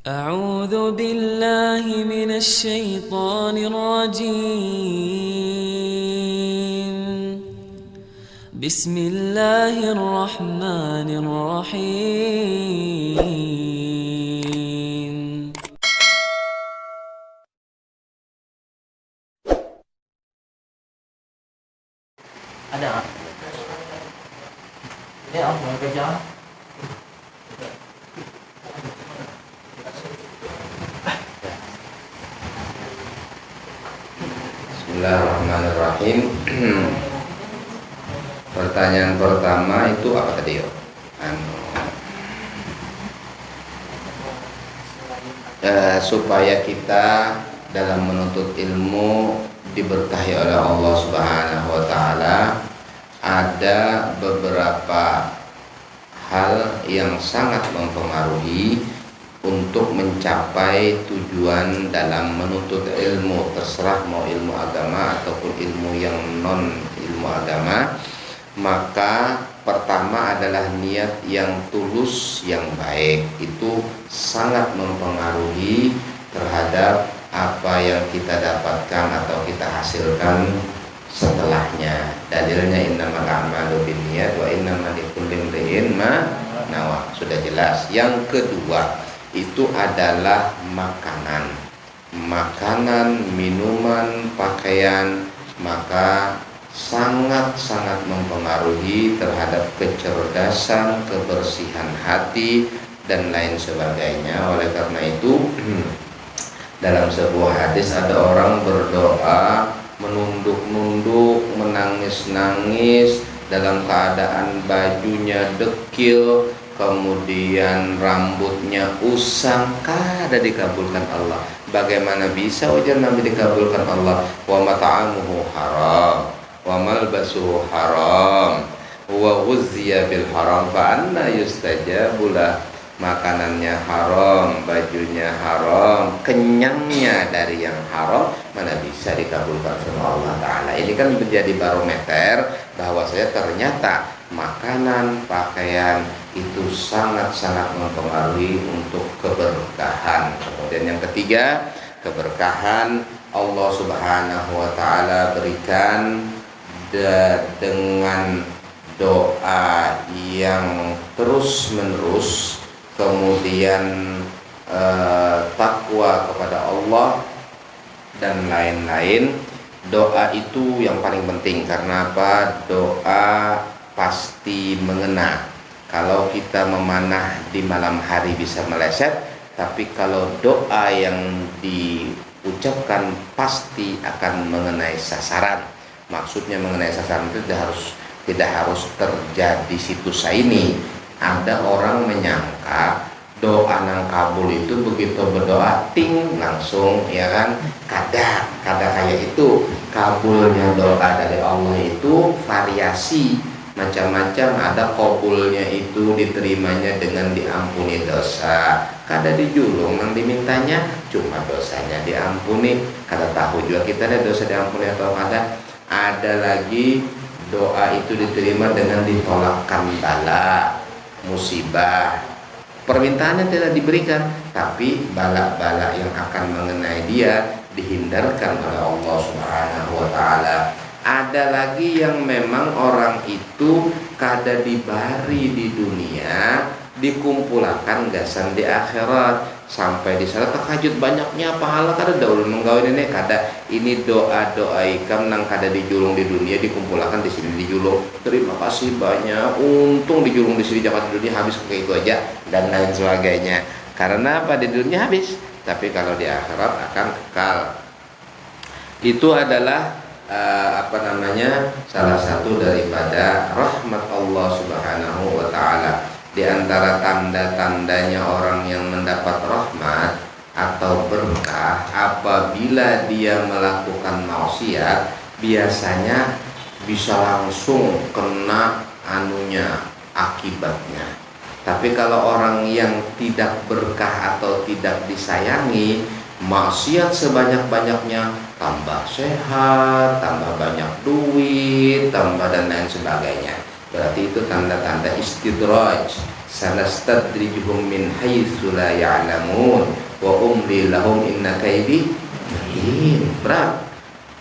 أعوذ بالله من الشيطان الرجيم. بسم الله الرحمن الرحيم. Ada nggak? Ini om mau kerja? Bismillahirrahmanirrahim. Pertanyaan pertama itu apa tadi yo? Supaya kita dalam menuntut ilmu diberkahi oleh Allah Subhanahu wa taala, ada beberapa hal yang sangat mempengaruhi untuk mencapai tujuan dalam menuntut ilmu, terserah mau ilmu agama ataupun ilmu yang non ilmu agama. Maka pertama adalah niat yang tulus, yang baik. Itu sangat mempengaruhi terhadap apa yang kita dapatkan atau kita hasilkan setelahnya. Dalilnya innamal a'malu binniyat wa innamal likulli imri'in ma nawa. Sudah jelas. Yang kedua itu adalah makanan, minuman, pakaian. Maka sangat-sangat mempengaruhi terhadap kecerdasan, kebersihan hati dan lain sebagainya. Oleh karena itu dalam sebuah hadis ada orang berdoa menunduk-nunduk, menangis-nangis dalam keadaan bajunya dekil, kemudian rambutnya usang. Kada dikabulkan Allah. Bagaimana bisa ujian Nabi dikabulkan Allah? Wa mat'amuhu haram wa malbasuhu haram wa ghuzziya bil haram fa anna yustajabu lah. Makanannya haram, bajunya haram, kenyangnya dari yang haram, mana bisa dikabulkan sama Allah Ta'ala. Ini kan menjadi barometer bahwa saya ternyata makanan, pakaian itu sangat-sangat mempengaruhi untuk keberkahan. Kemudian yang ketiga, keberkahan Allah Subhanahu wa Ta'ala berikan dengan doa yang terus-menerus, kemudian takwa kepada Allah dan lain-lain. Doa itu yang paling penting. Karena apa? Doa pasti mengena. Kalau kita memanah di malam hari bisa meleset, tapi kalau doa yang diucapkan pasti akan mengenai sasaran. Maksudnya mengenai sasaran itu tidak harus terjadi situs ini. Ada orang menyangka doa nang kabul itu begitu berdoa ting langsung, ya kan? Kada kayak itu. Kabulnya doa dari Allah itu variasi macam-macam. Ada kabulnya itu diterimanya dengan diampuni dosa. Kada dijulung nang dimintanya, cuma dosanya diampuni. Kada tahu juga kita ada dosa diampuni atau kada. Ada lagi doa itu diterima dengan ditolakkan bala, musibah. Permintaannya tidak diberikan, tapi bala-bala yang akan mengenai dia dihindarkan oleh Allah Subhanahu wa Ta'ala. Ada lagi yang memang orang itu kada dibari di dunia, dikumpulkan gasan di akhirat. Sampai di sana terkajut banyaknya pahala kada daul menggawin ini kada. Ini doa-doa ikam nang kada dijulung di dunia dikumpulkan di sini dijulung. Terima kasih banyak. Untung dijulung di sini Jakarta dunia habis kayak itu aja dan lain sebagainya. Karena apa? Di dunia habis, tapi kalau di akhirat akan kekal. Itu adalah salah satu daripada rahmat Allah Subhanahu wa Ta'ala. Di antara tanda-tandanya orang yang mendapat rahmat atau berkah apabila dia melakukan maksiat, biasanya bisa langsung kena akibatnya. Tapi kalau orang yang tidak berkah atau tidak disayangi, maksiat sebanyak-banyaknya, tambah sehat, tambah banyak duit, tambah dan lain sebagainya. Berarti itu tanda-tanda istidraj. sanastadrijuhum min haitsu la ya'lamun wa umli lahum inna kaidi matin. Berat.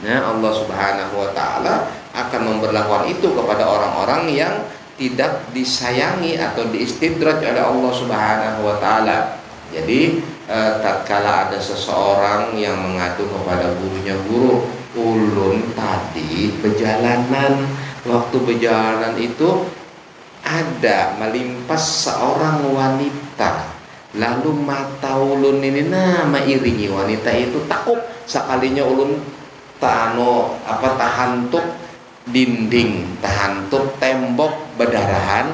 Ya, Allah Subhanahu wa taala akan memberlakukan itu kepada orang-orang yang tidak disayangi atau diistidraj oleh Allah Subhanahu wa taala. Jadi tatkala ada seseorang yang mengadu kepada gurunya, "Guru, ulun tadi perjalanan, waktu perjalanan itu ada melimpas seorang wanita, lalu mata ulun ini iringi wanita itu, takut sekalinya ulun tahantuk dinding, tahantuk tembok berdarahan,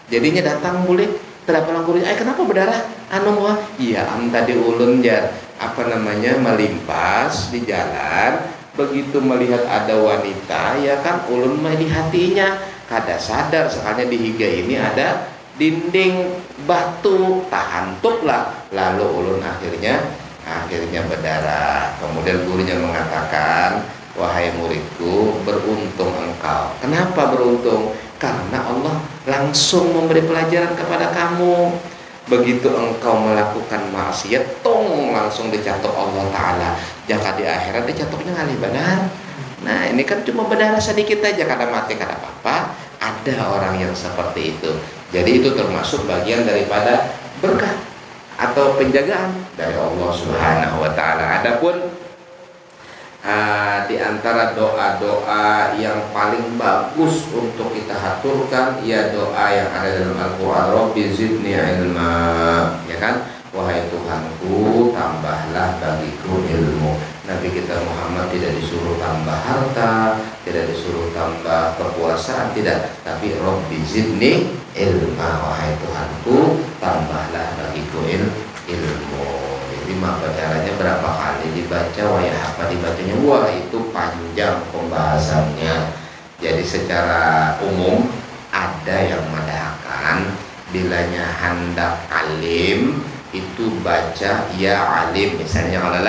jadinya datang boleh terdapat guru, kenapa berdarah? Iya, tadi ulun melimpas di jalan, begitu melihat ada wanita, ya kan, ulun di hatinya kada sadar sekalinya di higa ini ada dinding batu, tahantuk lah, lalu ulun akhirnya berdarah. Kemudian gurunya mengatakan, "Wahai muridku, beruntung engkau." Kenapa beruntung? Karena Allah langsung memberi pelajaran kepada kamu. Begitu engkau melakukan maksiat, langsung dicatat Allah Ta'ala. Jika di akhirat dicatatnya ngalih benar. Nah, ini kan cuma berdarah sedikit aja, kada mati kada apa-apa. Ada orang yang seperti itu. Jadi itu termasuk bagian daripada berkah atau penjagaan dari Allah Subhanahu wa taala. Adapun di antara doa-doa yang paling bagus untuk kita haturkan, ya doa yang ada dalam Al-Qur'an, Rabbi zidni ilma, ya kan? Wahai Tuhanku, tambahlah bagiku ilmu. Nabi kita Muhammad tidak disuruh tambah harta, tidak disuruh tambah kekuasaan, tidak, tapi Rabbi zidni ilma, wahai Tuhanku, tambahlah bagiku ilmu. Jadi maka caranya berapa kali dibaca, apa dibacanya? Wah, itu panjang pembahasannya. Jadi secara umum ada yang mengatakan bilanya hendak alim itu baca ya alim, misalnya kalau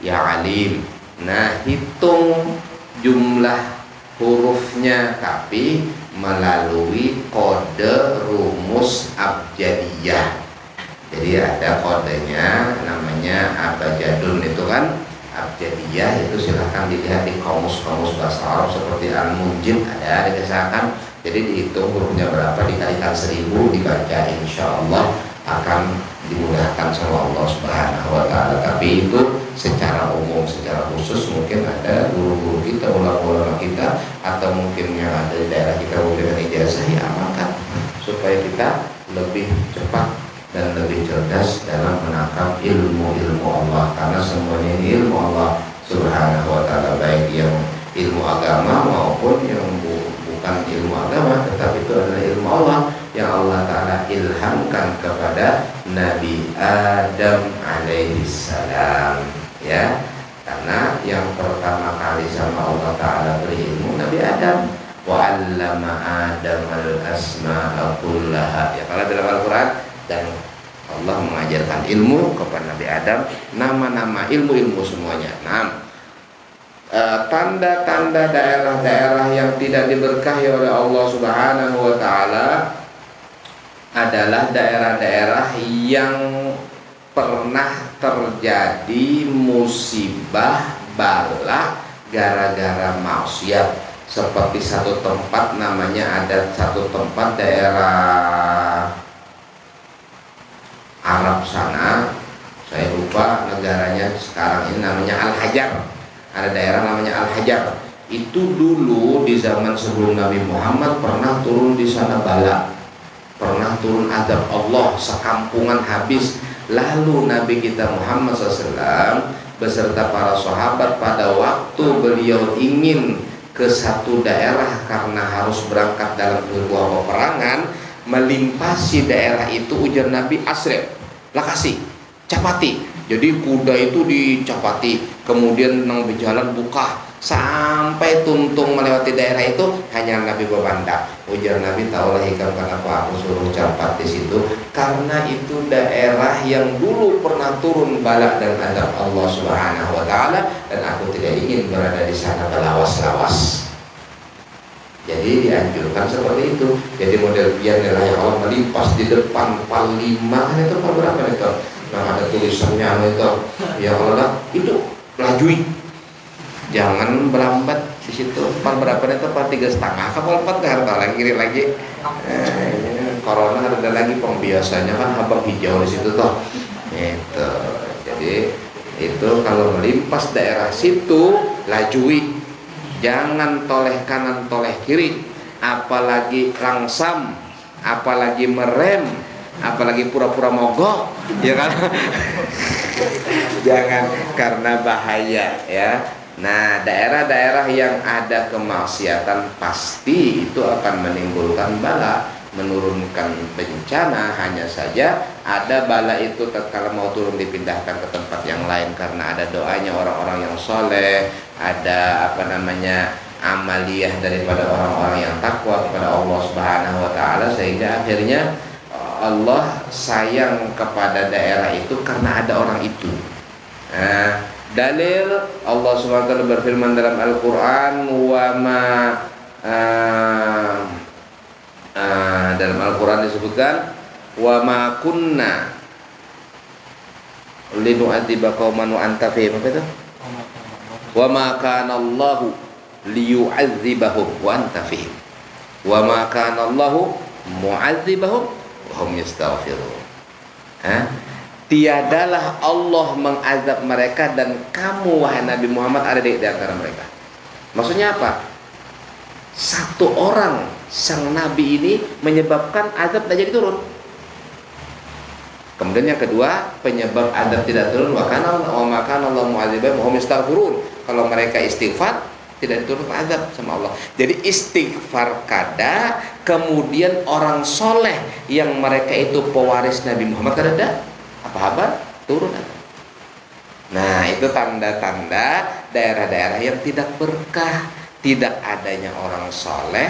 ya alim. Nah, hitung jumlah hurufnya tapi melalui kode rumus abjadiyah. Jadi ada kodenya namanya abjadun itu kan, abjadiyah itu silahkan dilihat di kamus-kamus bahasa Arab seperti Al-Munjid ada dikisahkan. Jadi dihitung hurufnya berapa dikalikan 1000 dibaca, insya Allah akan dimudahkan sama Allah Subhanahu wa taala. Tapi itu secara umum, secara khusus mungkin ada guru-guru kita, ulama-ulama kita, atau mungkin yang ada di daerah kita memberikan ijazah, ya amalkan supaya kita lebih cepat dan lebih cerdas dalam menangkap ilmu-ilmu Allah, karena semuanya ini ilmu Allah Subhanahu wa taala, baik yang ilmu agama maupun yang bukan ilmu agama, tetapi itu adalah ilmu Allah yang Allah Ta'ala ilhamkan kepada Nabi Adam alaihissalam, ya. Karena yang pertama kali sama Allah Ta'ala beri ilmu Nabi Adam, wa 'allama Adam al-asma'a kullaha, ya, kalau dalam Al-Quran, dan Allah mengajarkan ilmu kepada Nabi Adam, nama-nama ilmu-ilmu semuanya. Nah, tanda-tanda daerah-daerah yang tidak diberkahi oleh Allah Subhanahu wa taala adalah daerah-daerah yang pernah terjadi musibah bala gara-gara maksiat. Seperti satu tempat, namanya ada satu tempat daerah Arab sana, saya lupa negaranya sekarang ini, namanya Al-Hajar. Ada daerah namanya Al-Hajar. Itu dulu di zaman sebelum Nabi Muhammad pernah turun di sana bala, pernah turun azab Allah, sekampungan habis. Lalu Nabi kita Muhammad SAW beserta para sahabat pada waktu beliau ingin ke satu daerah karena harus berangkat dalam sebuah peperangan, melimpasi daerah itu, ujar Nabi, asrep, lakasi, capati. Jadi kuda itu dicapati, kemudian nang berjalan buka sampai tuntung melewati daerah itu, hanya Nabi berbanda. Ujar Nabi, taulah hikam kenapa aku suruh capat di situ? Karena itu daerah yang dulu pernah turun bala dan azab Allah Subhanahu wa taala, dan aku tidak ingin berada di sana berlawas-lawas. Jadi dianjurkan seperti itu. Jadi model pian adalah yang Allah melimpas di depan pal 5 kan itu pal berapa itu? Nah ada tulisannya itu. Ya Allah itu lajui. Jangan berambat di situ. Pal berapa itu? Pal 3,5. Kapal 4 nggak harus lagi kiri lagi. Corona ada lagi biasanya kan abang hijau di situ toh. Itu. Jadi itu kalau melimpas daerah situ lajui. Jangan toleh kanan toleh kiri, apalagi langsam, apalagi merem, apalagi pura-pura mogok, ya kan? Jangan, karena bahaya ya. Nah, daerah-daerah yang ada kemaksiatan pasti itu akan menimbulkan bala, menurunkan bencana. Hanya saja ada bala itu tatkala mau turun dipindahkan ke tempat yang lain karena ada doanya orang-orang yang soleh, ada amaliyah daripada orang-orang yang takwa kepada Allah Subhanahu wa taala, sehingga akhirnya Allah sayang kepada daerah itu karena ada orang itu. Nah, dalil Allah Subhanahu wa taala berfirman dalam Al-Qur'an dalam Al-Quran disebutkan wa ma kunna linu'adziba qauman wa anta fihim, apa itu? Wa ma kana Allahu liyu'adzibahum wa anta fihim wa ma kana Allahu mu'adzibahum wa hum yastaghfirun. Tiadalah Allah mengazab mereka dan kamu wahai Nabi Muhammad ada di antara mereka. Maksudnya apa? Satu orang sang nabi ini menyebabkan azab tidak jadi turun. Kemudian yang kedua, penyebab azab tidak turun wa kana Allah mu'adzibahum wa hum yastaghfirun. Kalau mereka istighfar tidak diturunkan azab sama Allah. Jadi istighfar kada, kemudian orang soleh yang mereka itu pewaris Nabi Muhammad kada apa turun azab. Nah, itu tanda-tanda daerah-daerah yang tidak berkah, tidak adanya orang soleh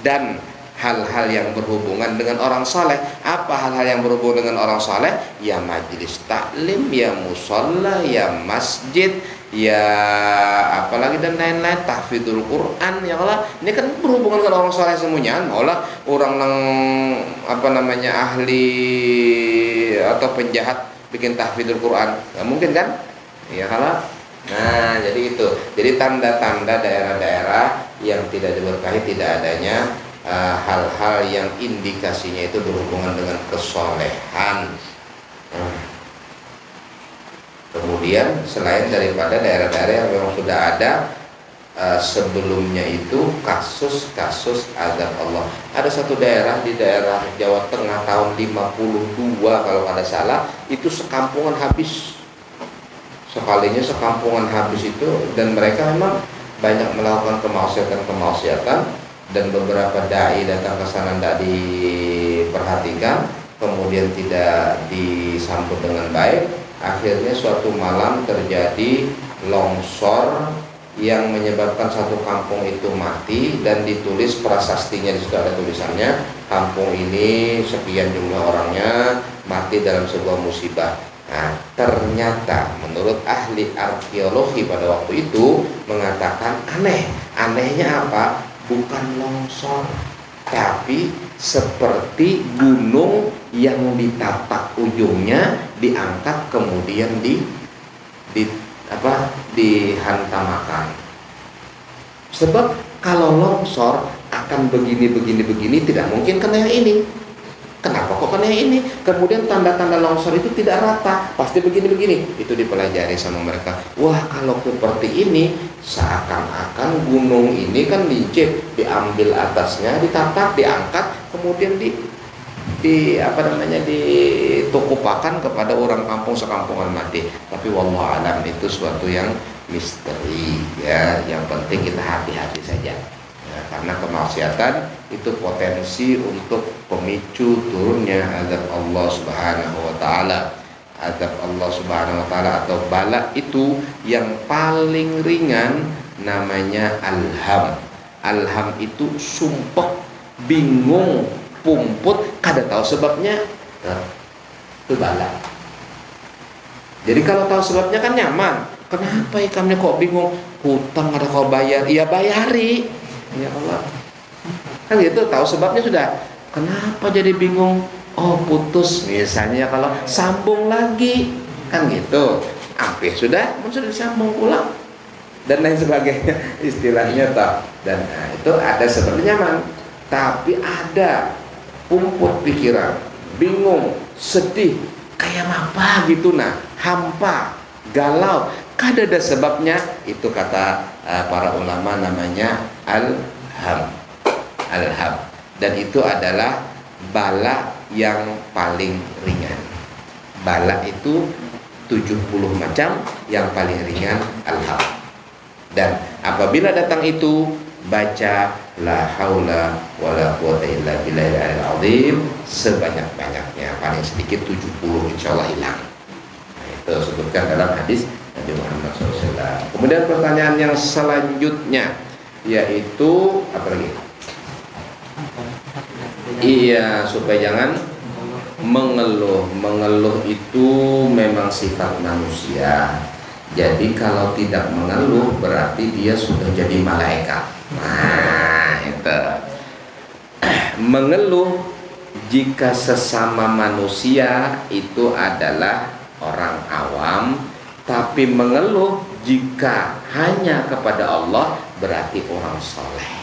dan hal-hal yang berhubungan dengan orang soleh. Apa hal-hal yang berhubungan dengan orang soleh? Ya majelis taklim, ya musola, ya masjid, ya apalagi dan lain-lain, tahfidzul Quran. Ya Allah, ini kan berhubungan dengan orang soleh semuanya. Maulah orang yang ahli atau penjahat bikin tahfidzul Quran, nggak mungkin kan? Ya kalau nah jadi itu. Jadi tanda-tanda daerah-daerah yang tidak diberkahi tidak adanya hal-hal yang indikasinya itu berhubungan dengan kesolehan. Kemudian selain daripada daerah-daerah yang memang sudah ada sebelumnya itu kasus-kasus azab Allah. Ada satu daerah di daerah Jawa Tengah tahun 52 kalau tidak salah, itu sekampungan habis. Sekalinya sekampungan habis itu, dan mereka memang banyak melakukan kemaksiatan dan beberapa dai datang ke sana tidak diperhatikan, kemudian tidak disambut dengan baik. Akhirnya suatu malam terjadi longsor yang menyebabkan satu kampung itu mati, dan ditulis prasastinya, di situ ada tulisannya, kampung ini sekian jumlah orangnya mati dalam sebuah musibah. Nah, ternyata menurut ahli arkeologi pada waktu itu mengatakan aneh. Anehnya apa? Bukan longsor, tapi seperti gunung yang ditapak ujungnya, diangkat kemudian dihantamakan. Sebab kalau longsor akan begini tidak mungkin kena yang ini. Kenapa kok kena yang ini? Kemudian tanda-tanda longsor itu tidak rata, pasti begini. Itu dipelajari sama mereka. Wah, kalau seperti ini seakan-akan gunung ini kan lincip, diambil atasnya, ditapak, diangkat, kemudian ditukupakan kepada orang kampung sekampungan mati. Tapi wallahu alam itu suatu yang misteri ya. Yang penting kita hati-hati saja. Ya, karena kemaksiatan itu potensi untuk pemicu turunnya azab Allah Subhanahu wa taala. Azab Allah Subhanahu wa taala atau bala itu yang paling ringan namanya alham. Alham itu sumpek, bingung, pumput, kada tahu sebabnya. Nah, itu bala. Jadi kalau tahu sebabnya kan nyaman. Kenapa ikamnya kok bingung? Hutang ada kau bayar, iya bayari. Ya Allah. kan gitu, tahu sebabnya sudah. Kenapa jadi bingung? Oh putus misalnya, kalau sambung lagi kan gitu, hampir sudah disambung ulang dan lain sebagainya istilahnya tak. Dan itu ada sebenarnya nyaman, tapi ada umput pikiran, bingung, sedih, kayak apa gitu, nah hampa, galau, kada ada sebabnya. Itu kata para ulama namanya alham. Dan itu adalah bala yang paling ringan. Bala itu 70 macam, yang paling ringan alham. Dan apabila datang itu, baca la haula wala quwata illa billahil azim sebanyak-banyaknya, paling sedikit 70, insyaallah hilang. Nah, itu sebutkan dalam hadis Nabi Muhammad SAW. Kemudian pertanyaan yang selanjutnya yaitu apa lagi? Iya, supaya jangan mengeluh. Mengeluh itu memang sifat manusia. Jadi kalau tidak mengeluh berarti dia sudah jadi malaikat. Nah, itu. Mengeluh jika sesama manusia itu adalah orang awam, tapi mengeluh jika hanya kepada Allah berarti orang soleh.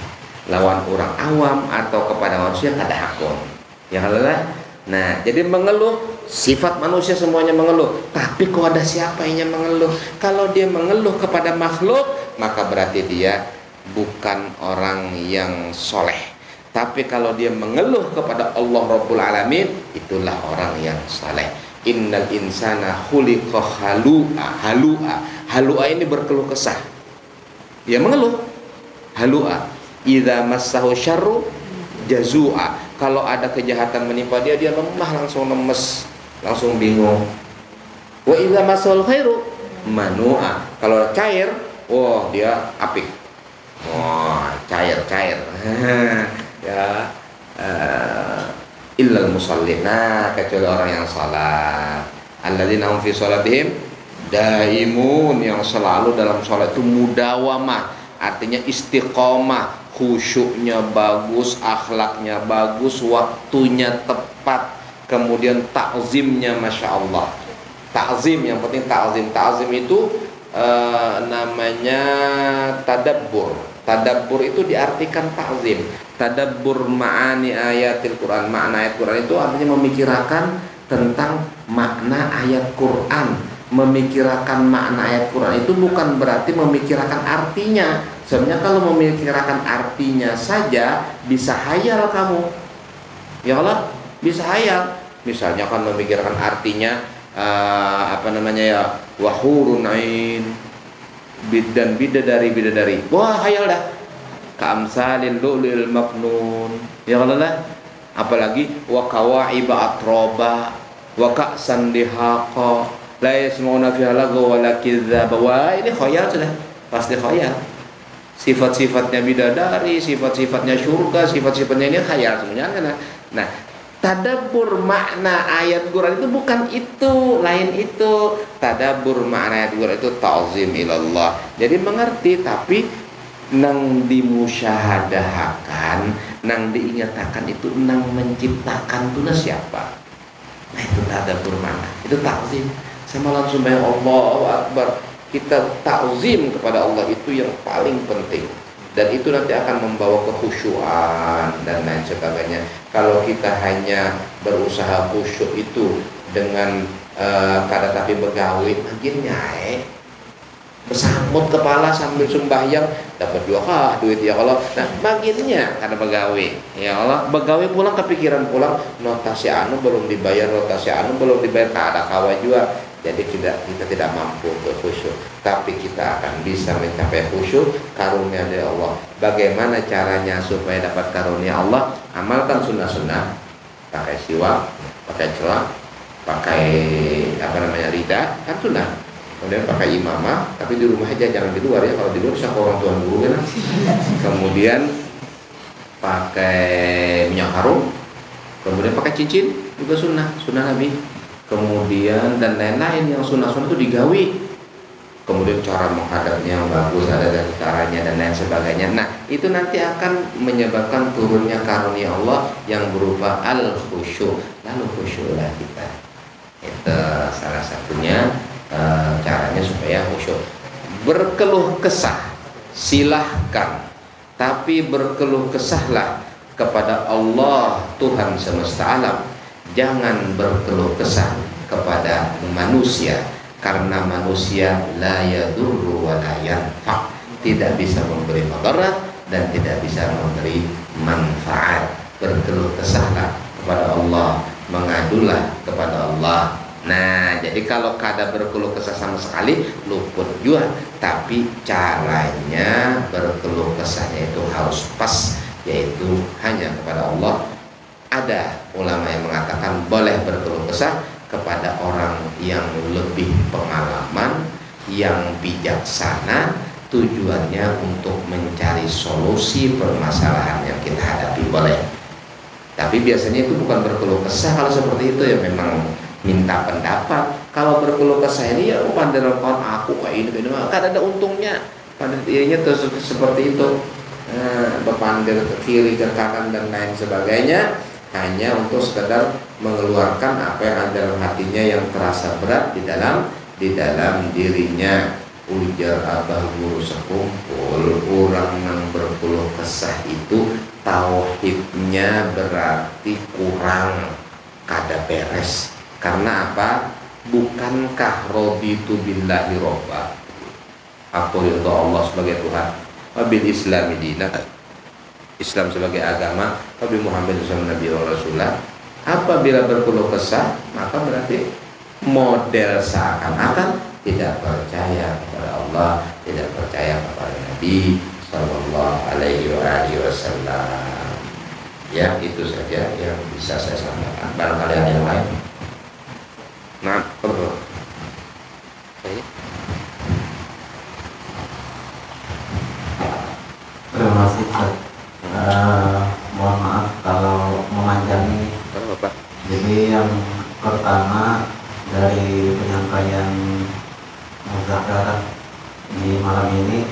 Lawan orang awam atau kepada manusia kada hakun. Ya Allah. Nah, jadi mengeluh sifat manusia semuanya mengeluh. Tapi kok ada siapa yang mengeluh? Kalau dia mengeluh kepada makhluk, maka berarti dia bukan orang yang soleh. Tapi kalau dia mengeluh kepada Allah Rabbul Alamin, itulah orang yang soleh. Innal insana khuliqa halu'a. Halu'a ini berkeluh kesah. Dia mengeluh. Halu'a. Idza massahu syarru jazua. Kalau ada kejahatan menimpa dia lemah, langsung lemes, langsung bingung. Wa idza massahul khairu manua. Kalau cair, wah dia apik. Wah, cair. Ya, illal musallin. Nah, kecuali orang yang salat. Alladzina hum fi shalatihim daimun, yang selalu dalam salat itu mudawamah, artinya istiqomah, khusyuknya bagus, akhlaknya bagus, waktunya tepat, kemudian takzimnya masya Allah. Takzim, yang penting takzim. Takzim itu namanya tadabbur. Tadabbur itu diartikan takzim. Tadabbur ma'ani ayatil Quran. Makna ayat Quran itu artinya memikirkan tentang makna ayat Quran. Memikirkan makna ayat Quran itu bukan berarti memikirkan artinya. Sebenarnya kalau memikirkan artinya saja bisa hayal kamu. Ya Allah, bisa hayal. Misalnya kan memikirkan artinya wahurun ain, dan bidadari. Wah, hayal dah. Ka'amsalil lu'lu'il maknun. Ya Allah, apalagi wa kawaiba atroba wa ka'san dihaqa la yasmauna fiha lagwa wala kidzaba. Wah, ini khayal sudah. Pasti khayal. Sifat-sifatnya bidadari, sifat-sifatnya surga, sifat-sifatnya ini khayal semuanya kan. Nah, tadabbur makna ayat Quran itu bukan itu, lain itu. Tadabbur makna ayat Quran itu ta'zim ilallah. Jadi mengerti, tapi nang dimusyahadahakan, nang diingatakan itu nang menciptakan itu siapa? Nah, itu tadabbur makna. Itu ta'zim. Sama langsung bayang Allahu Akbar. Kita ta'zim kepada Allah itu yang paling penting, dan itu nanti akan membawa kekhusyuan dan lain sebagainya. Kalau kita hanya berusaha khusyuk itu dengan kada tapi begawi, makin nyai bersambut kepala sambil sembahyang dapat 2 duit ya Allah. Nah, baginnya karena begawi ya Allah, begawi pulang kepikiran pulang notasi anu belum dibayar, kada kawa juga. Jadi kita tidak mampu untuk khusyuk, tapi kita akan bisa mencapai khusyuk karunia dari Allah. Bagaimana caranya supaya dapat karunia Allah? Amalkan sunnah-sunnah, pakai siwak, pakai celak, pakai rida, kan sunnah. Kemudian pakai imamah, tapi di rumah aja, jangan di luar ya. Kalau di luar bisa orang tuan guru kan. Kemudian pakai minyak harum, kemudian pakai cincin, juga sunnah Nabi. Kemudian dan lain-lain yang sunnah-sunnah itu digawi. kemudian cara menghadapnya yang bagus, ada dari caranya dan lain sebagainya. Nah, itu nanti akan menyebabkan turunnya karunia Allah yang berupa al-khusyuk. Lalu khusyuklah kita. Itu salah satunya caranya supaya khusyuk. Berkeluh kesah silahkan, tapi berkeluh kesahlah kepada Allah Tuhan semesta alam. Jangan berkeluh kesah kepada manusia, karena manusia la yadurru wa la yanfa', tidak bisa memberi madarat dan tidak bisa memberi manfaat. Berkeluh kesahlah kepada Allah, mengadulah kepada Allah. Nah, jadi kalau kada berkeluh kesah sama sekali luput juga, tapi caranya berkeluh kesahnya itu harus pas, yaitu hanya kepada Allah. Ada ulama yang mengatakan boleh berkeluh kesah kepada orang yang lebih pengalaman, yang bijaksana, tujuannya untuk mencari solusi permasalahan yang kita hadapi, boleh. Tapi biasanya itu bukan berkeluh kesah. Kalau seperti itu ya memang minta pendapat. Kalau berkeluh kesah ini ya pandang kawan aku kayak ini kan ada untungnya. Pada dirinya terus seperti itu, berpandang ke kiri ke kanan dan lain sebagainya, hanya untuk sekedar mengeluarkan apa yang ada dalam hatinya yang terasa berat di dalam dirinya. Ujar abah guru sekumpul, orang yang berkeluh kesah itu tauhidnya berarti kurang, kada beres. Karena apa? Bukankah raditu billahi robba, aku ridho Allah sebagai Tuhan, wabil islami dina, Islam sebagai agama, wabil Muhammad SAW Nabi Rasulullah. Apabila berkeluh kesah, maka berarti model seakan-akan tidak percaya kepada Allah, tidak percaya kepada Nabi Sallallahu Alaihi Wasallam. Ya, itu saja yang bisa saya sampaikan. Barangkali ada yang lain. Nah, terima kasih Pak. Mohon maaf kalau memanjangi. Bapak. Jadi yang pertama dari penyampaian muzakarah di malam ini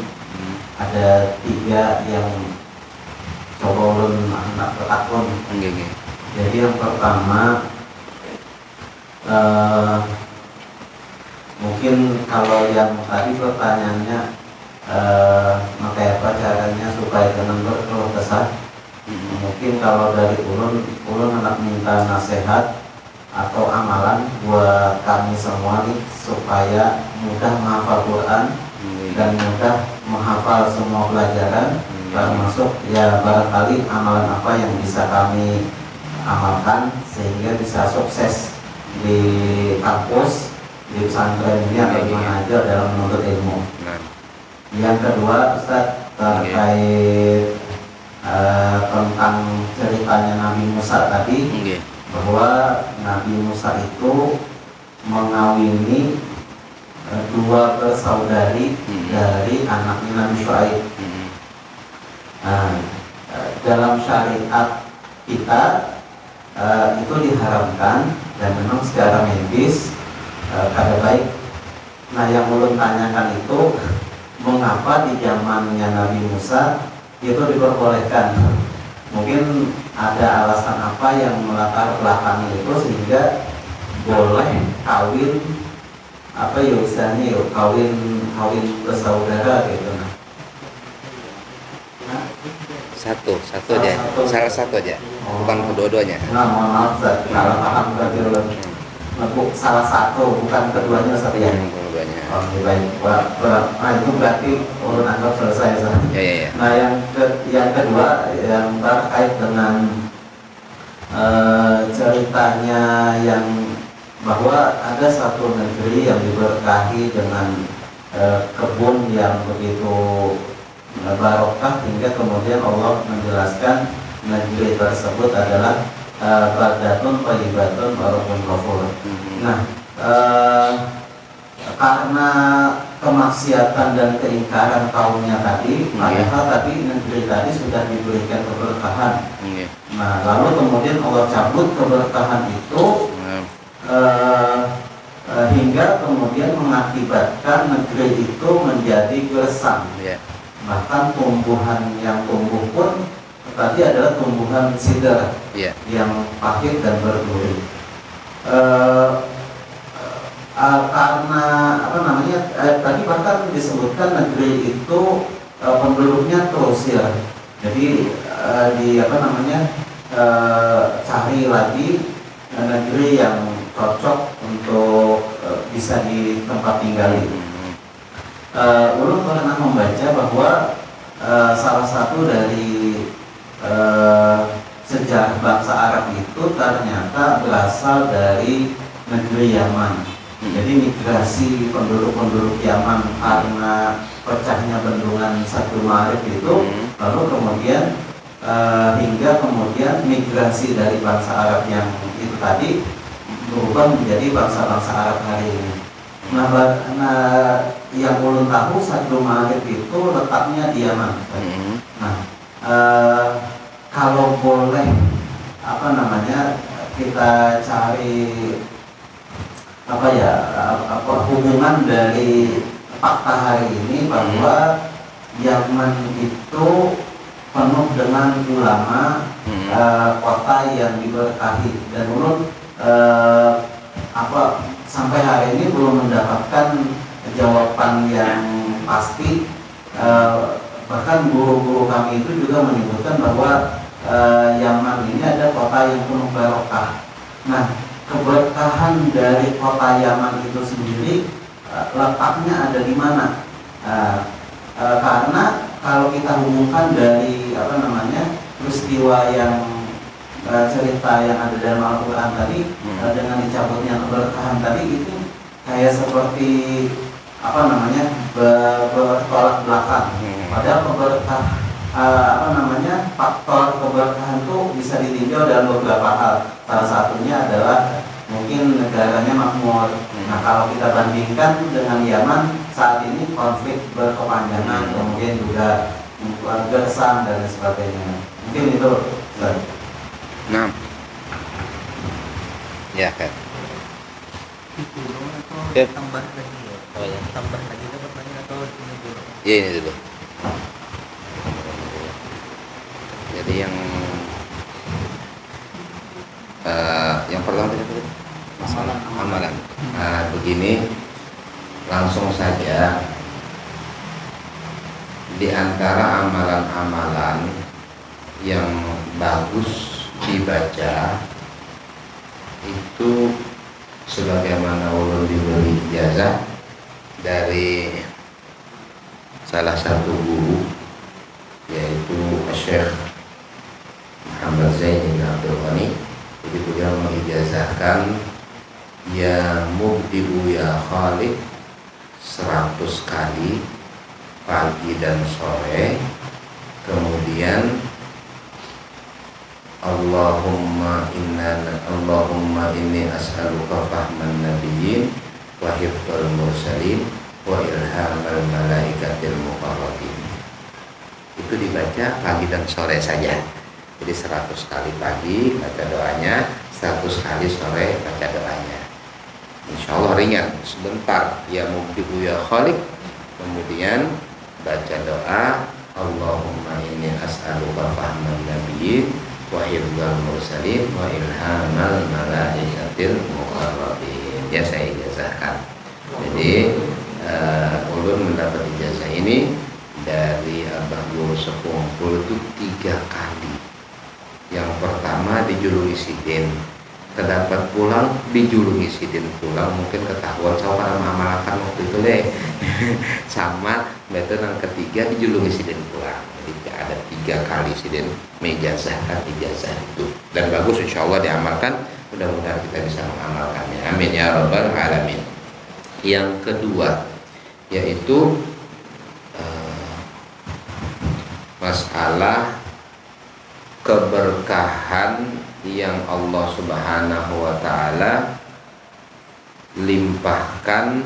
ada 3 yang coba ulun anak bertakun. Jadi yang pertama mungkin kalau yang tadi pertanyaannya makanya apa caranya supaya jangan berkeluh kesah. Mungkin kalau dari ulun anak minta nasihat atau amalan buat kami semua nih supaya mudah menghafal Quran dan mudah menghafal semua pelajaran, termasuk ya barangkali amalan apa yang bisa kami amalkan sehingga bisa sukses di kampus, di pesantren ini atau di mana aja dalam menuntut ilmu. Yang kedua Ustaz, terkait tentang ceritanya Nabi Musa tadi, bahwa Nabi Musa itu mengawini 2 bersaudari dari anaknya Nabi Syuaib. Nah, dalam syariat kita itu diharamkan dan memang secara medis kada baik. Nah, yang ulun tanyakan itu mengapa di zamannya Nabi Musa itu diperbolehkan? Mungkin ada alasan apa yang melatar belakangi itu sehingga boleh kawin apa ya istilahnya ya kawin bersaudara gitu. Satu aja, salah satu aja, bukan kedua-duanya. Nah, mohon maaf Ustaz, salah paham berarti salah satu, bukan keduanya Ustaz ya. Keduanya. Oke, baik. Nah, itu berarti urun anggap selesai Ustaz. Ya. Nah, yang kedua yang terkait dengan ceritanya yang bahwa ada satu negeri yang diberkahi dengan kebun yang begitu barokah hingga kemudian Allah menjelaskan negeri tersebut adalah baldatun thayyibatun wa rabbun ghafur. Nah, karena kemaksiatan dan keingkaran kaumnya tadi, padahal tadi negeri tadi sudah diberikan keberkahan. Nah, lalu kemudian Allah cabut keberkahan itu hingga kemudian mengakibatkan negeri itu menjadi gersang. Bahkan tumbuhan yang tumbuh pun tadi adalah tumbuhan sidar yang pahit dan berduri. Karena tadi bahkan disebutkan negeri itu penduduknya terus ya. Jadi cari lagi negeri yang cocok untuk bisa di tempat tinggali. Ulun pernah membaca bahwa salah satu dari sejarah bangsa Arab itu ternyata berasal dari negeri Yaman. Jadi migrasi penduduk-penduduk Yaman karena pecahnya bendungan Satu Ma'arif itu, lalu kemudian hingga kemudian migrasi dari bangsa Arab yang itu tadi berubah menjadi bangsa-bangsa Arab hari ini. Yang ulun tahu Satu Ma'arif itu letaknya di Yaman. Kalau boleh kita cari hubungan dari fakta hari ini bahwa Yaman itu penuh dengan ulama, kota yang diberkahi, dan ulun sampai hari ini belum mendapatkan jawaban yang pasti. Bahkan guru-guru kami itu juga menyebutkan bahwa Yaman ini ada kota yang penuh barokah. Nah, keberkahan dari kota Yaman itu sendiri letaknya ada di mana? Karena kalau kita hubungkan dari peristiwa yang cerita yang ada dalam Al-Quran tadi dengan dicabutnya keberkahan tadi, itu kayak seperti bertolak belakang. Padahal faktor keberkahan itu bisa ditinjau dalam beberapa hal. Salah satunya adalah mungkin negaranya makmur. Nah, kalau kita bandingkan dengan Yaman saat ini, konflik berkepanjangan, kemudian juga gersang dan sebagainya. Mungkin itu. Nah, ya kan. Tambah lagi ya. Tambah lagi itu pertanyaan atau ini dulu? Iya, ini dulu. Jadi yang pertama tadi masalah amalan. Begini, langsung saja, di antara amalan-amalan yang bagus dibaca itu sebagaimana ulun diberi ijazah dari salah satu guru, yaitu Syekh Muhammad Zain bin Abdul Ghani. Jadi beliau mengijazahkan ya mubdi'u ya khaliq 100 kali pagi dan sore, kemudian Allahumma inni as'aluka fahman nabiyyin wa hifdzal mursalin wa ilhamal malaikatil muqarrabin. Itu dibaca pagi dan sore saja. Jadi 100 kali pagi baca doanya, 100 kali sore baca doanya. Insya Allah ringan, sebentar. Ya mubdi'u ya khaliq, kemudian baca doa Allahumma inni as'aluka fahman nabiyyin wa hifdzal mursalin wa ilhamal malaikatil muqarrabin. Ya, saya ijazahkan. Jadi ulun mendapat ijazah ini dari Abah Guru Sekungkul itu 3 kali. Yang pertama dijuluki Sidin, terdapat pulang dijuluki Sidin pulang, mungkin ketahuan sama mengamalkan waktu itu deh. Sama metode yang ketiga dijuluki Sidin pulang. Jadi ada 3 kali Sidin mengijazahkan ijazah itu, dan bagus, insya Allah diamalkan. Mudah-mudahan kita bisa mengamalkannya, amin ya rabbal alamin. Yang kedua yaitu masalah keberkahan yang Allah Subhanahu wa ta'ala limpahkan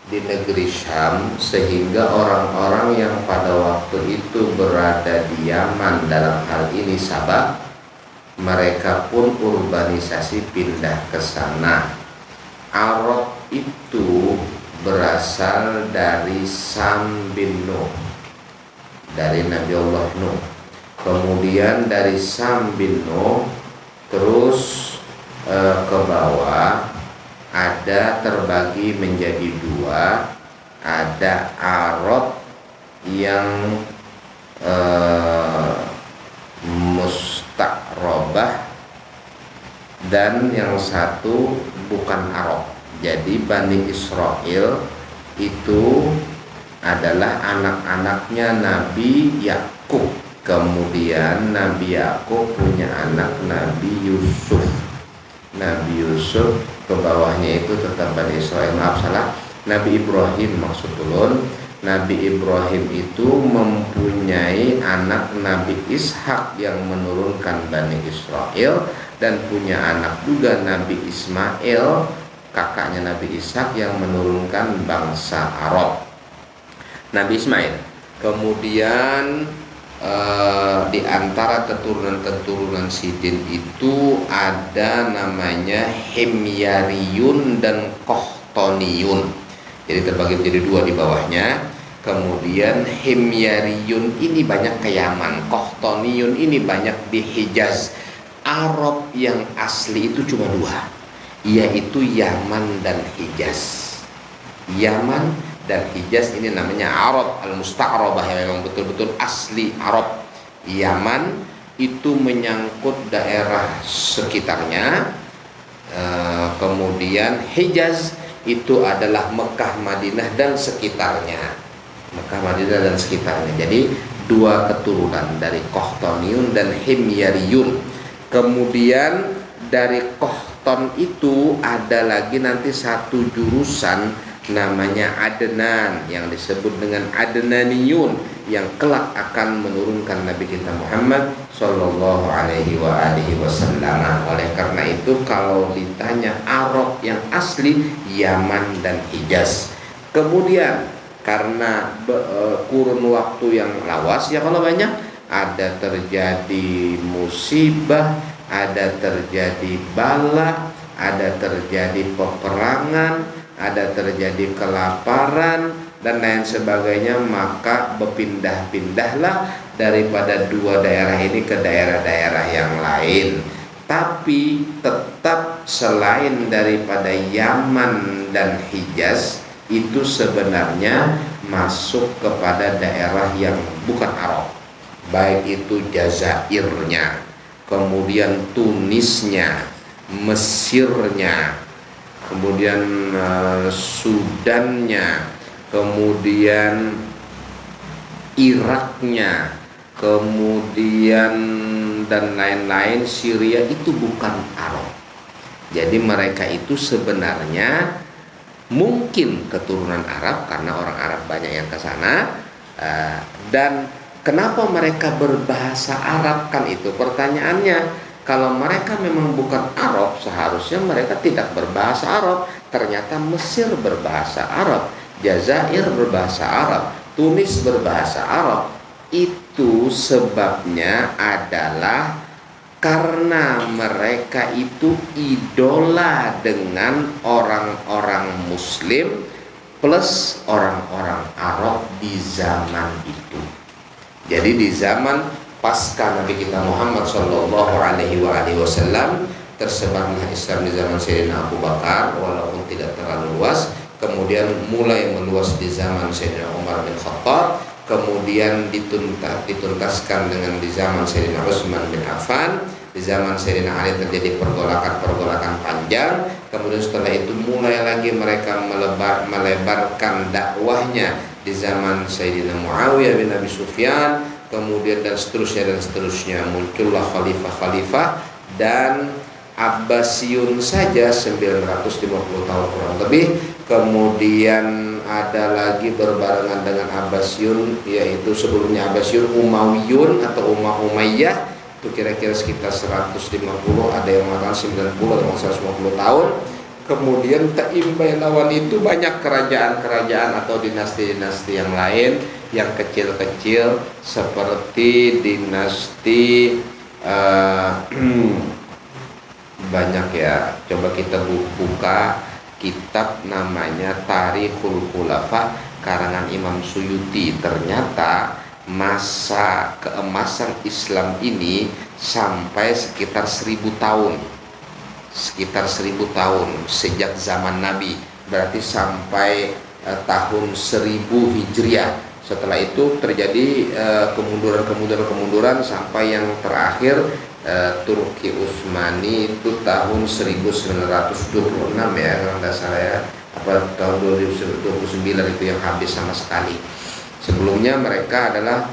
di negeri Syam, sehingga orang-orang yang pada waktu itu berada di Yaman, dalam hal ini Sabah, mereka pun urbanisasi pindah ke sana. Arab itu berasal dari Sam bin Nuh, dari Nabi Allah Nuh. Kemudian dari Sam bin Nuh terus ke bawah ada terbagi menjadi dua, ada Arab yang musta'robah dan yang satu bukan Arab. Jadi Bani Israel itu adalah anak-anaknya Nabi Yakub. Kemudian Nabi Yakub punya anak Nabi Yusuf. Nabi Yusuf ke bawahnya itu tetap Bani Israel. Maaf salah, Nabi Ibrahim maksud ulun. Nabi Ibrahim itu mempunyai anak Nabi Ishak yang menurunkan Bani Israel, dan punya anak juga Nabi Ismail, kakaknya Nabi Ishak yang menurunkan bangsa Arab, Nabi Ismail. Kemudian di antara keturunan-keturunan Sidin itu ada namanya Himyariyun dan Qohtoniun. Jadi terbagi menjadi dua di bawahnya. Kemudian Himyariyun ini banyak ke Yaman, Qohtoniun ini banyak di Hijaz. Arab yang asli itu cuma dua, yaitu Yaman dan Hijaz. Yaman dan Hijaz ini namanya Arab al-Musta'rabah, yang memang betul-betul asli Arab. Yaman itu menyangkut daerah sekitarnya. Kemudian Hijaz itu adalah Mekah, Madinah dan sekitarnya. Mekah, Madinah dan sekitarnya. Jadi dua keturunan dari Qohtoniun dan Himyariyun. Kemudian dari Qohton itu ada lagi nanti satu jurusan namanya Adnan, yang disebut dengan Adnaniyun, yang kelak akan menurunkan Nabi kita Muhammad Sallallahu Alaihi Wasallam. Oleh karena itu kalau ditanya Arab yang asli, Yaman dan Hijaz. Kemudian karena kurun waktu yang lawas, ya kalau banyak ada terjadi musibah, ada terjadi bala, ada terjadi peperangan, ada terjadi kelaparan dan lain sebagainya, maka berpindah-pindahlah daripada dua daerah ini ke daerah-daerah yang lain. Tapi tetap selain daripada Yaman dan Hijaz itu sebenarnya masuk kepada daerah yang bukan Arab, baik itu Jazairnya, kemudian Tunisnya, Mesirnya, kemudian Sudannya, kemudian Iraknya, kemudian dan lain-lain, Syria, itu bukan Arab. Jadi mereka itu sebenarnya mungkin keturunan Arab karena orang Arab banyak yang ke sana. Dan kenapa mereka berbahasa Arab, kan itu pertanyaannya. Kalau mereka memang bukan Arab, seharusnya mereka tidak berbahasa Arab. Ternyata Mesir berbahasa Arab, Jazair berbahasa Arab, Tunis berbahasa Arab. Itu sebabnya adalah karena mereka itu idola dengan orang-orang Muslim plus orang-orang Arab di zaman itu. Jadi di zaman pasca Nabi kita Muhammad Sallallahu Alaihi Wasallam, tersebarlah Islam di zaman Sayyidina Abu Bakar walaupun tidak terlalu luas. Kemudian mulai meluas di zaman Sayyidina Umar bin Khattab. Kemudian dituntaskan dengan di zaman Sayyidina Utsman bin Affan. Di zaman Sayyidina Ali terjadi pergolakan panjang. Kemudian setelah itu mulai lagi mereka melebarkan dakwahnya di zaman Sayyidina Muawiyah bin Abi Sufyan. Kemudian dan seterusnya muncullah khalifah-khalifah, dan Abbasiyun saja 950 tahun kurang lebih. Kemudian ada lagi berbarengan dengan Abbasiyun, yaitu sebelumnya Abbasiyun Umayyun atau Umayyah, itu kira-kira sekitar 150, ada yang mengatakan 90, ada yang 150 tahun. Kemudian Taim Bailawan itu banyak kerajaan-kerajaan atau dinasti-dinasti yang lain yang kecil-kecil, seperti dinasti banyak ya. Coba kita buka kitab namanya Tarikhul Khulafa karangan Imam Suyuti. Ternyata masa keemasan Islam ini sampai sekitar 1000 tahun, sejak zaman Nabi, berarti sampai tahun 1000 Hijriah. Setelah itu terjadi kemunduran sampai yang terakhir Turki Utsmani itu tahun 1926 ya kalau tidak salah ya, apa tahun 2029 itu yang habis sama sekali. Sebelumnya mereka adalah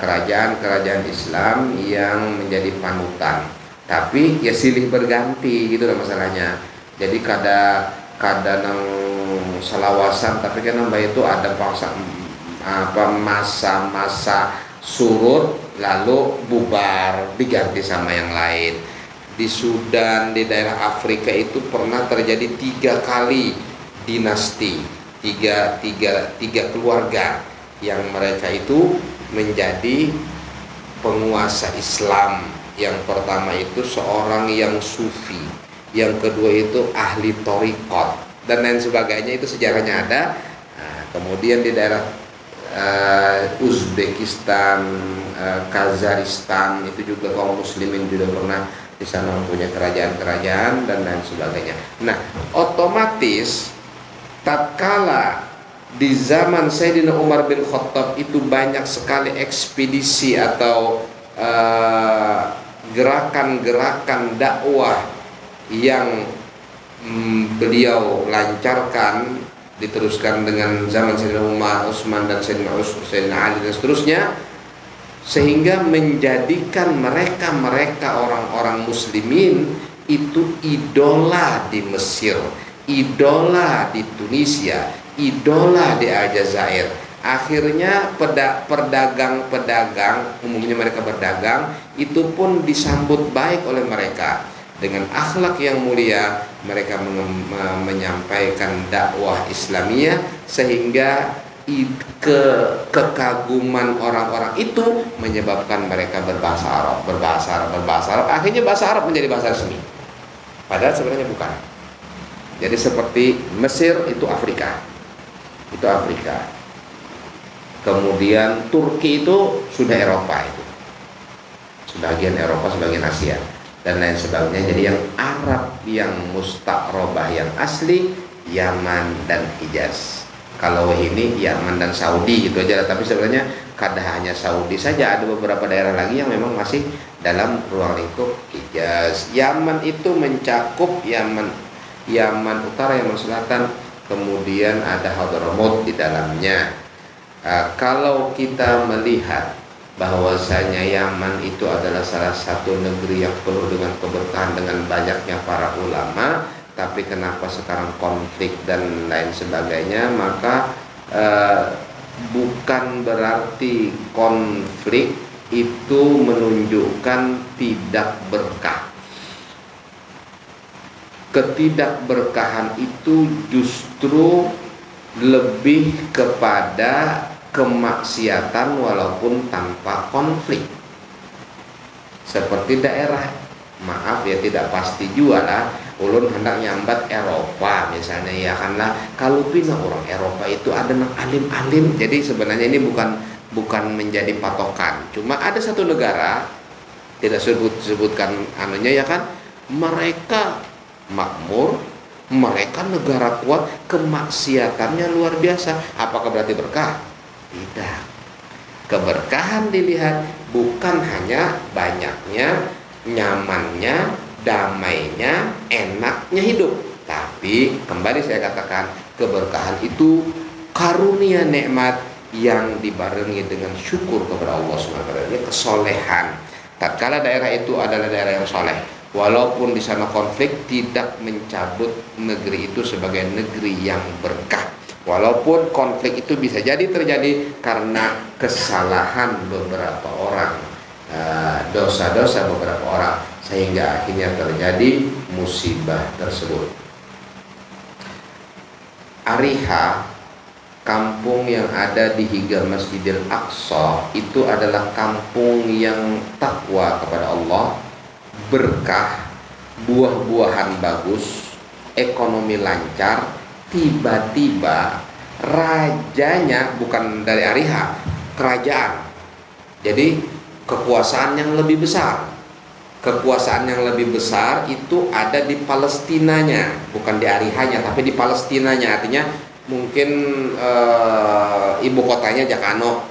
kerajaan-kerajaan Islam yang menjadi panutan, tapi ya silih berganti gitu lah masalahnya. Jadi kadang selawasan, tapi kan nambah itu ada masa surut lalu bubar diganti sama yang lain. Di Sudan, di daerah Afrika itu pernah terjadi 3 kali dinasti, tiga keluarga yang mereka itu menjadi penguasa Islam. Yang pertama itu seorang yang sufi, yang kedua itu ahli thariqat dan lain sebagainya, itu sejarahnya ada. Nah, kemudian di daerah Uzbekistan, Kazakhstan itu juga kaum muslimin juga pernah di sana mempunyai kerajaan-kerajaan dan lain sebagainya. Nah, otomatis tatkala di zaman Sayyidina Umar bin Khattab itu banyak sekali ekspedisi atau gerakan-gerakan dakwah yang beliau lancarkan, diteruskan dengan zaman Sayyidina Umar, Utsman dan Sayyidina Ali dan seterusnya, sehingga menjadikan mereka orang-orang muslimin itu idola di Mesir, idola di Tunisia, idola di Aljazair. Akhirnya pedagang-pedagang, umumnya mereka berdagang, itu pun disambut baik oleh mereka. Dengan akhlak yang mulia, mereka menyampaikan dakwah Islamiyah, sehingga kekaguman orang-orang itu menyebabkan mereka berbahasa Arab. Akhirnya bahasa Arab menjadi bahasa resmi, padahal sebenarnya bukan. Jadi seperti Mesir itu Afrika, kemudian Turki itu sudah Eropa, itu sebagian Eropa, sebagian Asia dan lain sebagainya. Jadi yang Arab yang musta'robah yang asli Yaman dan Hijaz. Kalau ini Yaman dan Saudi gitu aja, tapi sebenarnya kada hanya Saudi saja, ada beberapa daerah lagi yang memang masih dalam ruang lingkup Hijaz. Yaman itu mencakup Yaman utara, Yaman selatan, kemudian ada Hadramaut di dalamnya. Kalau kita melihat bahwasanya Yaman itu adalah salah satu negeri yang penuh dengan keberkahan, dengan banyaknya para ulama, tapi kenapa sekarang konflik dan lain sebagainya, maka bukan berarti konflik itu menunjukkan tidak berkah. Ketidakberkahan itu justru lebih kepada kemaksiatan walaupun tanpa konflik. Seperti daerah, maaf ya tidak pasti juga lah, ulun hendak nyambat Eropa misalnya, ya karena kalau pina orang Eropa itu ada yang alim-alim. Jadi sebenarnya ini bukan menjadi patokan. Cuma ada satu negara, tidak sebutkan anunya ya kan, mereka makmur, mereka negara kuat, kemaksiatannya luar biasa. Apakah berarti berkah? Tidak. Keberkahan dilihat bukan hanya banyaknya, nyamannya, damainya, enaknya hidup, tapi kembali saya katakan, keberkahan itu karunia nikmat yang dibarengi dengan syukur kepada Allah SWT. Ini kesolehan. Tatkala daerah itu adalah daerah yang soleh, walaupun di sana konflik, tidak mencabut negeri itu sebagai negeri yang berkah. Walaupun konflik itu bisa jadi terjadi karena kesalahan beberapa orang, dosa-dosa beberapa orang, sehingga akhirnya terjadi musibah tersebut. Ariha, kampung yang ada di Higa Masjidil Aqsa, itu adalah kampung yang takwa kepada Allah, berkah, buah-buahan bagus, ekonomi lancar, tiba-tiba rajanya bukan dari Ariha, kerajaan. Jadi kekuasaan yang lebih besar. Kekuasaan yang lebih besar itu ada di Palestinanya, bukan di Arihanya, tapi di Palestinanya. Artinya mungkin ibu kotanya Jakano.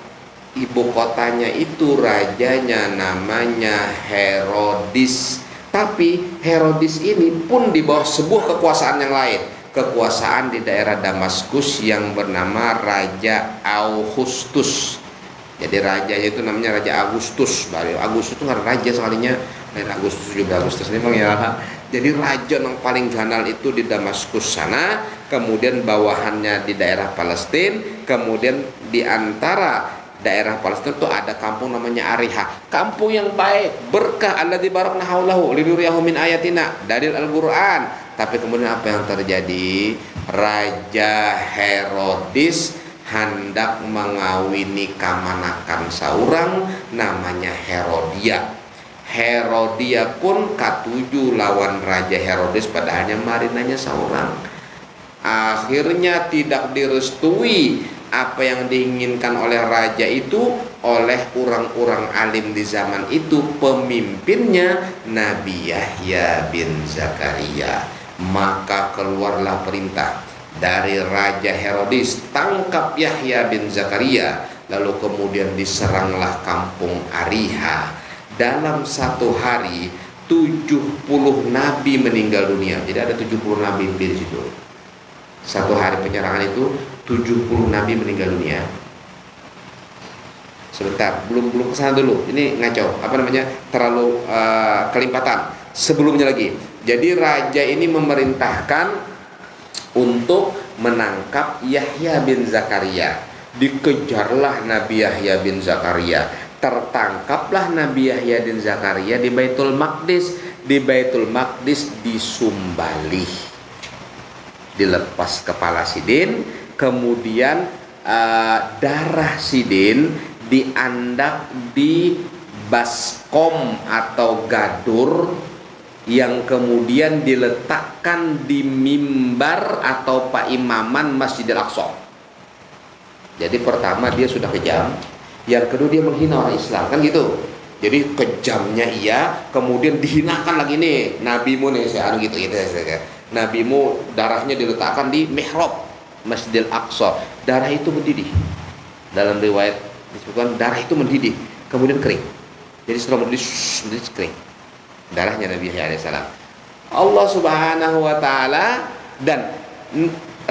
Ibu kotanya itu rajanya namanya Herodes. Tapi Herodes ini pun di bawah sebuah kekuasaan yang lain, kekuasaan di daerah Damaskus yang bernama Raja Augustus. Jadi rajanya itu namanya Raja Agustus. Agustus itu nggak raja sekalinya, lain Agustus juga Agustus ini memang ya. Jadi raja yang paling ganal itu di Damaskus sana, kemudian bawahannya di daerah Palestina, kemudian di antara daerah Palestina itu ada kampung namanya Ariha, kampung yang baik, berkah, alladzi barakna haulahu linuriyahu min ayatina, dalil Al-Qur'an. Tapi kemudian apa yang terjadi? Raja Herodes hendak mengawini kamanakan seorang namanya Herodia. Herodia pun katuju lawan Raja Herodes, padahalnya marinanya seorang. Akhirnya tidak direstui apa yang diinginkan oleh raja itu oleh orang-orang alim di zaman itu, pemimpinnya Nabi Yahya bin Zakaria. Maka keluarlah perintah dari Raja Herodes, tangkap Yahya bin Zakaria. Lalu kemudian diseranglah kampung Ariha. Dalam satu hari 70 nabi meninggal dunia. Jadi ada 70 nabi di situ. Satu hari penyerangan itu 70 nabi meninggal dunia. Sebentar, belum kesana dulu. Ini ngaco, terlalu kelipatan. Sebelumnya lagi. Jadi raja ini memerintahkan untuk menangkap Yahya bin Zakaria. Dikejarlah Nabi Yahya bin Zakaria. Tertangkaplah Nabi Yahya bin Zakaria di Baitul Maqdis. Di Baitul Maqdis disumbalih, dilepas kepala sidin, kemudian darah sidin diandak di baskom atau gadur yang kemudian diletakkan di mimbar atau paimaman Masjidil Aqsa. Jadi pertama dia sudah kejam, yang kedua dia menghina orang Islam, kan gitu. Jadi kejamnya iya, kemudian dihinakan lagi nih nabimu nih, gitu. Nabimu darahnya diletakkan di mihrab Masjidil Aqsa. Darah itu mendidih. Dalam riwayat disebutkan darah itu mendidih, kemudian kering. Jadi setelah mendidih kering. Darahnya Nabi Yahya alaihissalam. Allah Subhanahu wa taala dan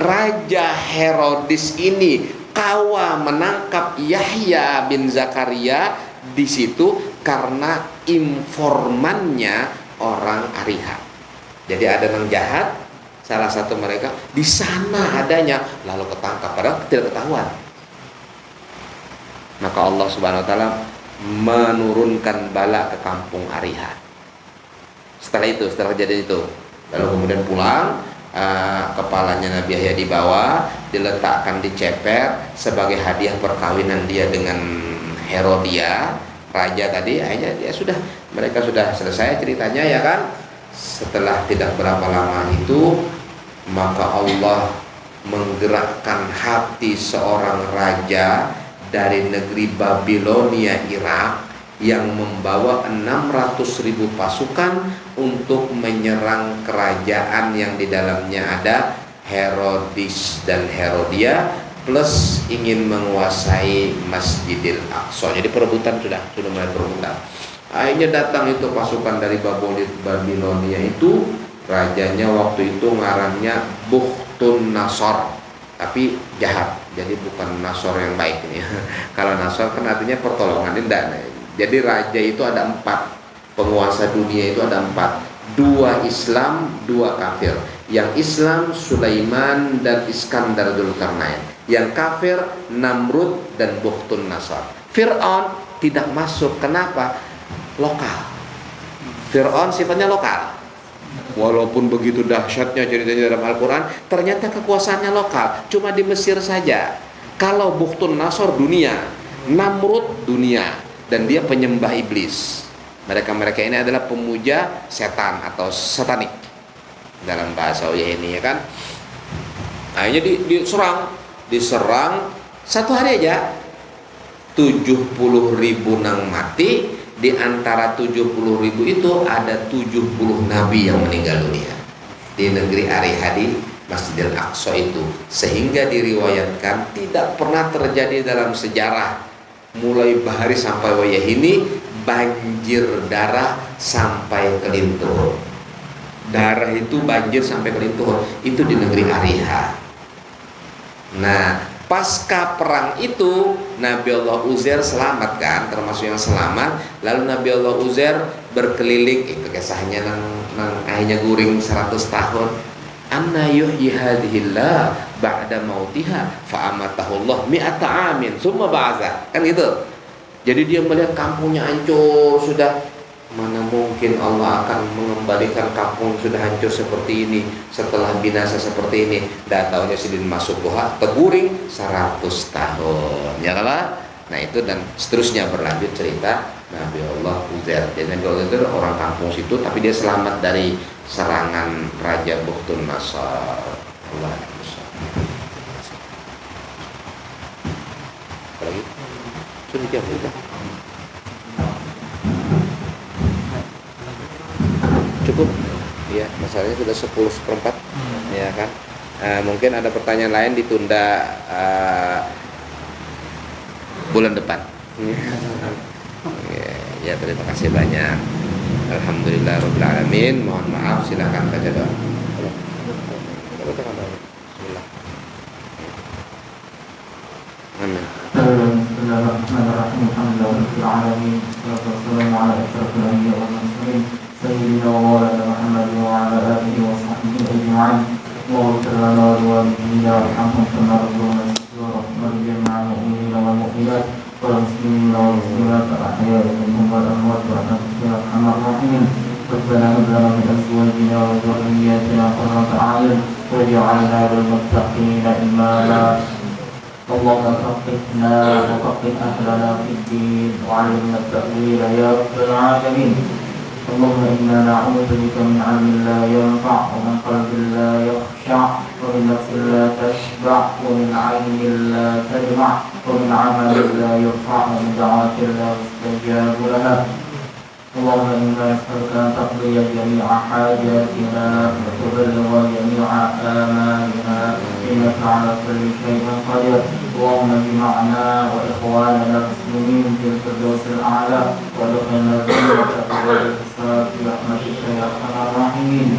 Raja Herodes ini kawa menangkap Yahya bin Zakaria di situ karena informannya orang Ariha. Jadi ada orang jahat, salah satu mereka di sana adanya, lalu ketangkap padahal tidak ketahuan. Maka Allah Subhanahu wa taala menurunkan bala ke kampung Ariha. Setelah kejadian itu, lalu kemudian pulang, kepalanya Nabi Yahya dibawa, diletakkan di ceper sebagai hadiah perkawinan dia dengan Herodia, raja tadi. Akhirnya mereka sudah selesai ceritanya, ya kan? Setelah tidak berapa lama itu, maka Allah menggerakkan hati seorang raja dari negeri Babilonia, Irak, yang membawa 600.000 pasukan untuk menyerang kerajaan yang di dalamnya ada Herodes dan Herodia, plus ingin menguasai Masjidil Aqsa. Jadi perebutan sudah mulai perebutan. Akhirnya datang itu pasukan dari Babilonia itu, rajanya waktu itu ngarannya Bukhtun Nasor, tapi jahat. Jadi bukan Nasor yang baik ini. Kalau Nasor kan artinya pertolongan, tidak. Jadi raja itu ada 4, penguasa dunia itu ada 4, 2 Islam, 2 kafir. Yang Islam Sulaiman dan Iskandar Dzulkarnain, yang kafir Namrud dan Bukhtun Nasar. Fir'aun tidak masuk. Kenapa? Lokal. Fir'aun sifatnya lokal. Walaupun begitu dahsyatnya ceritanya dalam Al-Quran, ternyata kekuasaannya lokal, cuma di Mesir saja. Kalau Bukhtun Nasar dunia, Namrud dunia, dan dia penyembah iblis. Mereka ini adalah pemuja setan atau satanik. dalam bahasa ini ya kan. Akhirnya diserang satu hari aja 70.000 nang mati. Di antara 70.000 itu ada 70 nabi yang meninggal dunia di negeri Ariha di Masjidil Aqsa itu, sehingga diriwayatkan tidak pernah terjadi dalam sejarah mulai bahari sampai wayah ini banjir darah sampai ke lintuh. Darah itu banjir sampai ke lintuh itu di negeri Ariha. Nah, pasca perang itu Nabi Allah Uzair selamat kan, termasuk yang selamat. Lalu Nabi Allah Uzair berkeliling, itu kisahnya nang akhirnya guring 100 tahun. Anna yuhyi hadhillah ba'da mautiha fa amatahullah mi'ata amin summa ba'atha. Kan gitu. Jadi dia melihat kampungnya hancur sudah. Mana mungkin Allah akan mengembalikan kampung sudah hancur seperti ini setelah binasa seperti ini. Dan tahunya sidin masuk doha teguring 100 tahun ya kalah. Nah itu dan seterusnya berlanjut cerita Nabi Allah Uzair. Jadi Nabi Allah Uzair orang kampung situ, tapi dia selamat dari serangan Raja Bukhtun Nasar. Allah lagi sudah jam kita cukup ya, masalahnya sudah 10:04 ya kan. Mungkin ada pertanyaan lain ditunda bulan depan ya, terima kasih banyak. Alhamdulillah rabbil alamin. Mohon maaf, silakan baca doa. Bismillah. Amin. Bismillahirrahmanirrahim. Alhamdulillahirabbil alamin. Wassalamu ala asyrafil anbiya'i wal mursalin sayyidina wa maulana Muhammad wa ala alihi wa sahbihi ajma'in. Wa sallallahu alaihi wa sallam. Al-mu'minina wal mu'minat wal muslimina wal muslimat al-ahya'i minhum wal amwat wa rahmatullahi arhamar rahimin. Rabbana hab lana min azwajina wa dhurriyyatina qurrata a'yun waj'alna lil muttaqina imama. اللهم فقهنا وفقه أهلنا في الدين وعلمنا التأويل يا رب العالمين. اللهم إنا نعوذ بك من علم لا ينفع ومن قلب لا يخشع ومن نفس لا تشبع ومن عين لا تدمع ومن عمل لا يرفع ومن دعوة لا يستجاب لها. اللهم إنا نسألك أن تقضي جميع حاجاتنا وتبلغ جميع آمالنا إنك على كل شيء قدير. اللهم اجمعنا وإخواننا المسلمين في الفردوس الأعلى وادخلنا الجنة بغير حساب برحمتك يا أرحم الراحمين.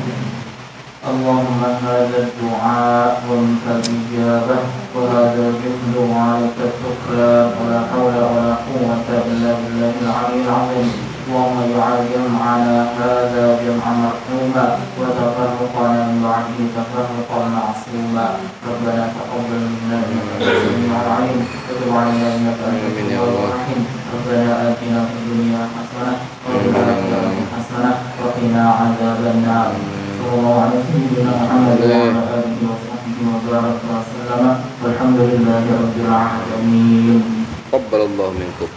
اللهم هذا الدعاء ومنك الإجابة وهذا الجهد وعليك الشكران ولا حول ولا قوة إلا بالله العلي العظيم. اللهم اجعل جمعنا هذا جمعا مرحوما وتفرقنا من بعده تفرقا معصوما. ربنا تقبل منا انك انت السميع العليم وتب علينا انك انت التواب الرحيم. ربنا اتنا في الدنيا حسنه وفي الاخره حسنه وقنا عذاب النار. صلى الله على سيدنا محمد وعلى اله وصحبه وبارك وسلم والحمد لله رب العالمين. تقبل الله منكم.